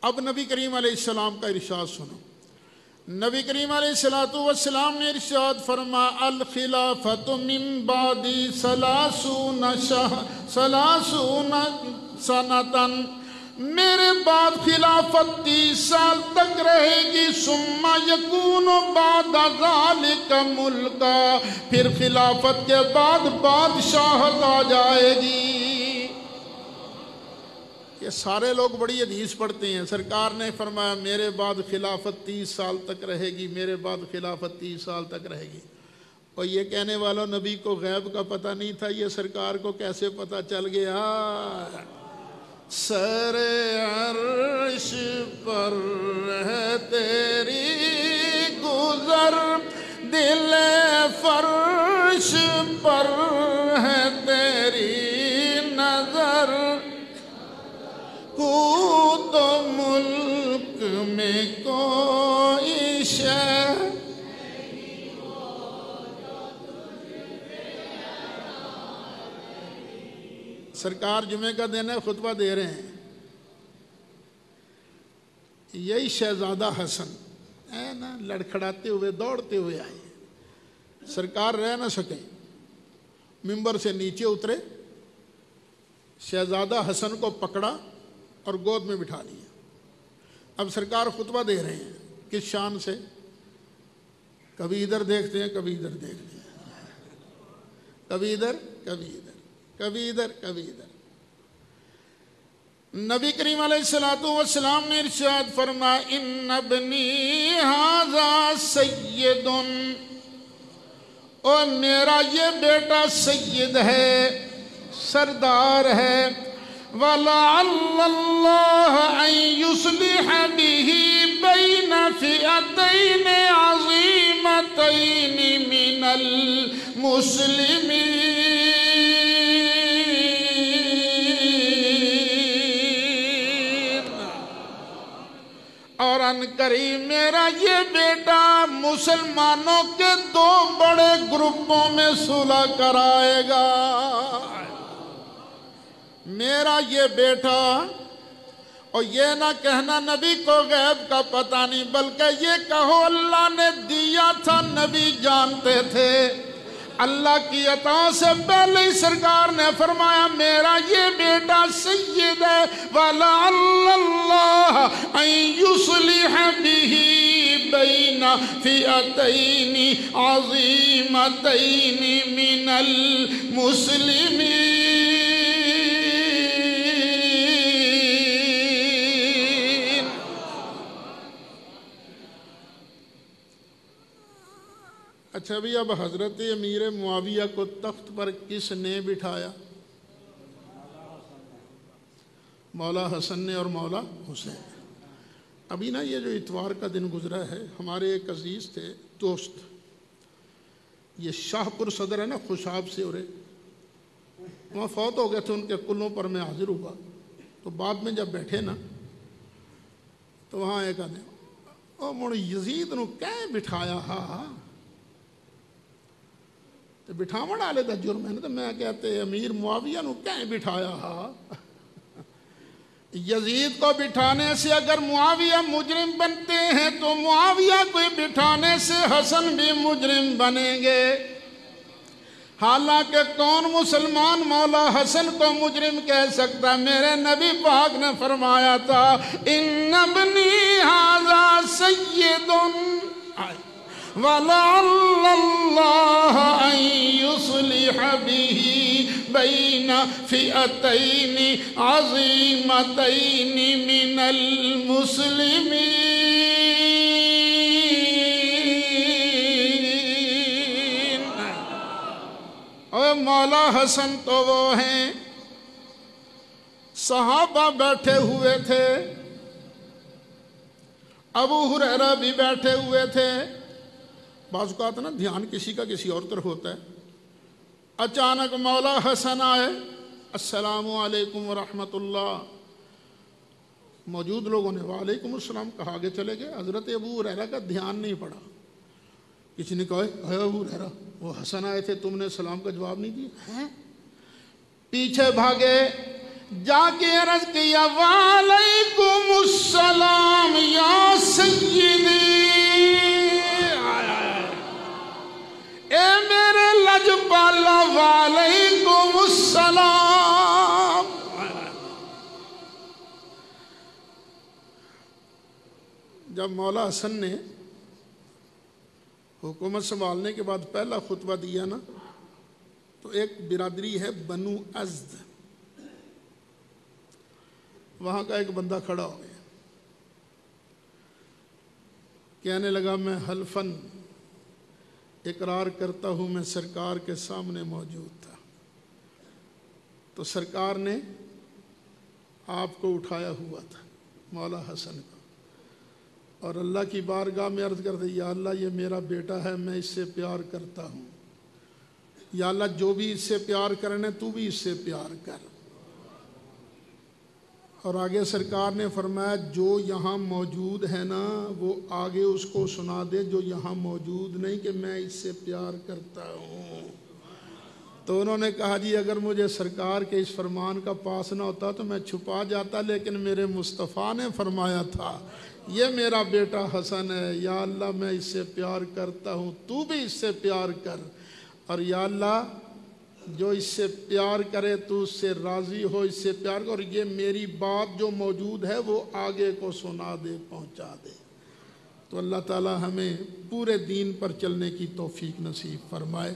اب نبی کریم علیہ السلام کا ارشاد سنو، نبی کریم علیہ السلام نے ارشاد فرما الخلافت من بعدی 30 سنتاً، میرے بعد خلافت 30 سال تک رہے گی، ثم یکون بعد ذالک ملکا، پھر خلافت کے بعد بادشاہت آ جائے گی۔ یہ سارے لوگ بڑی حدیث پڑھتے ہیں، سرکار نے فرمایا میرے بعد خلافت 30 سال تک رہے گی، میرے بعد خلافت 30 سال تک رہے گی۔ اور یہ کہنے والوں نبی کو غیب کا پتہ نہیں تھا، یہ سرکار کو کیسے پتہ چل گیا؟ سر عرش پر ہے تیری گزر، دل فرش پر ہے تیری نظر، کو تو ملک میں کوئی شے سرکار جمعے کا دن ہے، خطبہ دے رہے ہیں، یہی شہزادہ حسن ہے نا، لڑکھڑاتے ہوئے دوڑتے ہوئے آئے، سرکار رہ نہ سکے، ممبر سے نیچے اترے، شہزادہ حسن کو پکڑا اور گود میں بٹھا لیا۔ اب سرکار خطبہ دے رہے ہیں، کس شان سے؟ کبھی ادھر دیکھتے ہیں، کبھی ادھر دیکھتے ہیں، کبھی ادھر کبھی ادھر، کبھی ادھر کبھی ادھر۔ نبی کریم علیہ السلام نے ارشاد فرمایا ان ابنی ھذا سید، اور میرا یہ بیٹا سید ہے، سردار ہے، وَلَعَلَّ اللَّهَ أَن يُصْلِحَ بِهِ بَيْنَ فِئَتَيْنِ عَظِيمَتَيْنِ مِنَ الْمُسْلِمِينَ۔ اور ان قریب میرا یہ بیٹا مسلمانوں کے 2 بڑے گروپوں میں صلح کرائے گا۔ میرا یہ بیٹا، اور یہ نہ کہنا نبی کو غیب کا پتہ نہیں، بلکہ یہ کہو اللہ نے دیا تھا، نبی جانتے تھے۔ اللہ کی عطا سے پہلے ہی سرکار نے فرمایا میرا یہ بیٹا سید ہے، وَلَعَلَّ اللَّهَ أَن يُصْلِحَ بِهِ بَيْنَ فِئَتَيْنِ عَظِيمَتَيْنِ مِنَ الْمُسْلِمِينَ۔ اچھا بھی اب حضرت امیر معاویہ کو تخت پر کس نے بٹھایا؟ مولا حسن نے اور مولا حسین۔ ابھی نا یہ جو اتوار کا دن گزرا ہے، ہمارے ایک عزیز تھے دوست، یہ شاہ پور صدر ہے نا، خوشاب سے، اور وہاں فوت ہو گئے تھے، ان کے کلوں پر میں حاضر ہوا، تو بعد میں جب بیٹھے نا تو وہاں ایک آدھے او مڑ یزید نو کہیں بٹھایا ہاں تو بٹھاون والے دا جرم ہے نا، تو میں کہتے امیر معاویہ نو کہیں بٹھایا ہاں۔ یزید کو بٹھانے سے اگر معاویہ مجرم بنتے ہیں تو معاویہ کو بٹھانے سے حسن بھی مجرم بنیں گے۔ حالانکہ کون مسلمان مولا حسن کو مجرم کہہ سکتا؟ میرے نبی پاک نے فرمایا تھا ان ابنی ھذا سید وَلَعَلَّ اللَّهَ أَن يُصْلِحَ بِهِ بَيْنَ فِئَتَيْنِ عَظِيمَتَيْنِ مِنَ الْمُسْلِمِينَ۔ اور مولا حسن تو وہ ہیں، صحابہ بیٹھے ہوئے تھے، ابو ہریرہ بھی بیٹھے ہوئے تھے، بعض اوقات نا دھیان کسی کا کسی اور طرف ہوتا ہے، اچانک مولا حسن آئے، السلام علیکم ورحمۃ اللہ، موجود لوگوں نے وعلیکم السلام کہا، آگے چلے گئے، حضرت ابو ہریرہ کا دھیان نہیں پڑا، کسی نے کہا اے ابو ہریرہ وہ حسن آئے تھے، تم نے سلام کا جواب نہیں دیا، پیچھے بھاگے، جا کے عرض کیا وعلیکم السلام یا سیدی، اے میرے لجپالا وعلیکم السلام۔ جب مولا حسن نے حکومت سنبھالنے کے بعد پہلا خطبہ دیا نا، تو ایک برادری ہے بنو ازد، وہاں کا ایک بندہ کھڑا ہو گیا، کہنے لگا میں حلفاً اقرار کرتا ہوں میں سرکار کے سامنے موجود تھا، تو سرکار نے آپ کو اٹھایا ہوا تھا مولا حسن کو، اور اللہ کی بارگاہ میں عرض کرتے یا اللہ یہ میرا بیٹا ہے، میں اس سے پیار کرتا ہوں، یا اللہ جو بھی اس سے پیار کرنے تو بھی اس سے پیار کر۔ اور آگے سرکار نے فرمایا جو یہاں موجود ہے نا وہ آگے اس کو سنا دے جو یہاں موجود نہیں کہ میں اس سے پیار کرتا ہوں۔ تو انہوں نے کہا جی اگر مجھے سرکار کے اس فرمان کا پاس نہ ہوتا تو میں چھپا جاتا، لیکن میرے مصطفیٰ نے فرمایا تھا یہ میرا بیٹا حسن ہے، یا اللہ میں اس سے پیار کرتا ہوں تو بھی اس سے پیار کر، اور یا اللہ جو اس سے پیار کرے تو اس سے راضی ہو، اس سے پیار کر، اور یہ میری بات جو موجود ہے وہ آگے کو سنا دے، پہنچا دے۔ تو اللہ تعالی ہمیں پورے دین پر چلنے کی توفیق نصیب فرمائے۔